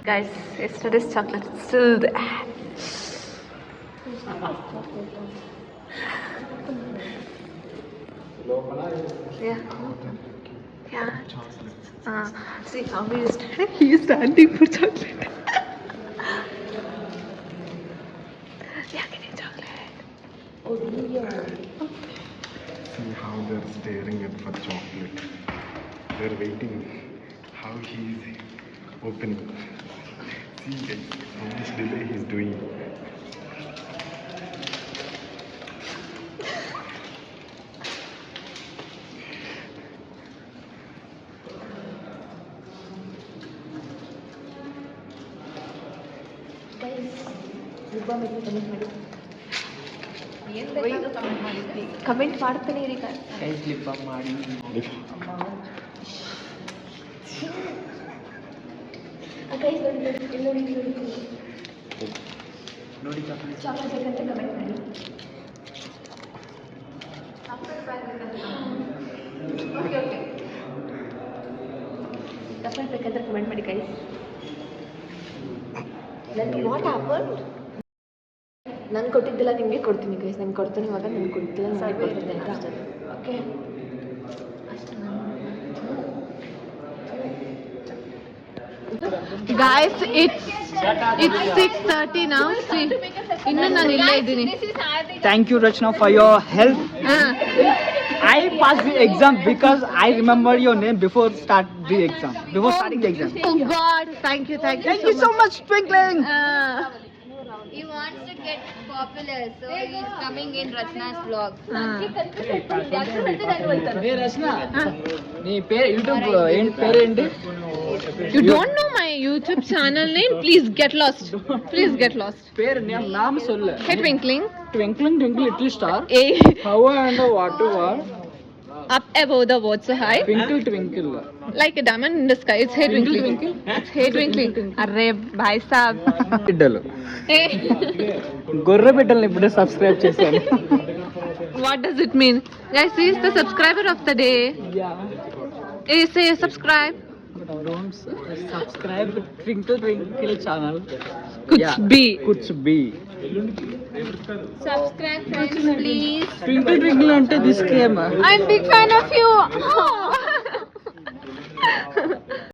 Guys, yesterday's chocolate is still there. Yeah. Yeah. See how he is standing for chocolate. Yeah, give me chocolate. See how they're staring at for chocolate. They're waiting. How he's opening. See guys, how much delay he's doing. Comment ಮಾಡ್ತಾನೆ ಇರಿ guys lip balm ಮಾಡಿ ನೋಡಿ chocolate ಬೇಕಂತ comment ಮಾಡಿ. Okay chocolate ಬೇಕಂತ comment ಮಾಡಿ guys. What happen? ನಂಗೆ ಕೊಟ್ಟಿದ್ದಿಲ್ಲ ನಿಮಗೆ ಕೊಡ್ತೀನಿ ಗೈಸ್. ನಂಗೆ ಕೊಡ್ತೀನಿ ಇವಾಗ, ನಂಗೆ ಕೊಡ್ತಿಲ್ಲ ನಿಮಗೆ ಕೊಡ್ತೀನಿ ಆಯಿತಾ? Okay Guys, it's 6:30 now. See, ಇನ್ನು ನಾನು ಇಲ್ಲೇ ಇದ್ದೀನಿ. Thank you Rachana for your help. I passed the exam because I remember your name before starting the exam. Oh God, thank you Thank you so much, Twinkling. He wants to get popular, so he's coming in Rachna's vlog. Hey Rachna, nee YouTube end పేరేంటి? You don't know my YouTube channel name? Please get lost. Please get lost. పేరు నామ சொல்லு. Hey Twinkling. Twinkling Twinkle Little Star. Hey. How and what what? Up above the words so high. Twinkle Twinkle. Like a diamond in the sky. It's Hey Twinkling. It's Hey Twinkling. Arre bhai sahab. బిడ్డలు Hey. గొర్రె బిడ్డల్ని ఇప్పుడే subscribe చేశాను. What does it mean? Guys, he is the subscriber of the day. Hey, say subscribe. Don't subscribe Twinkle Twinkle channel. Kuch bhi. Kuch bhi. Subscribe, friends, please. Twinkle Twinkle అంటే this game. I'm big fan of you. Oh.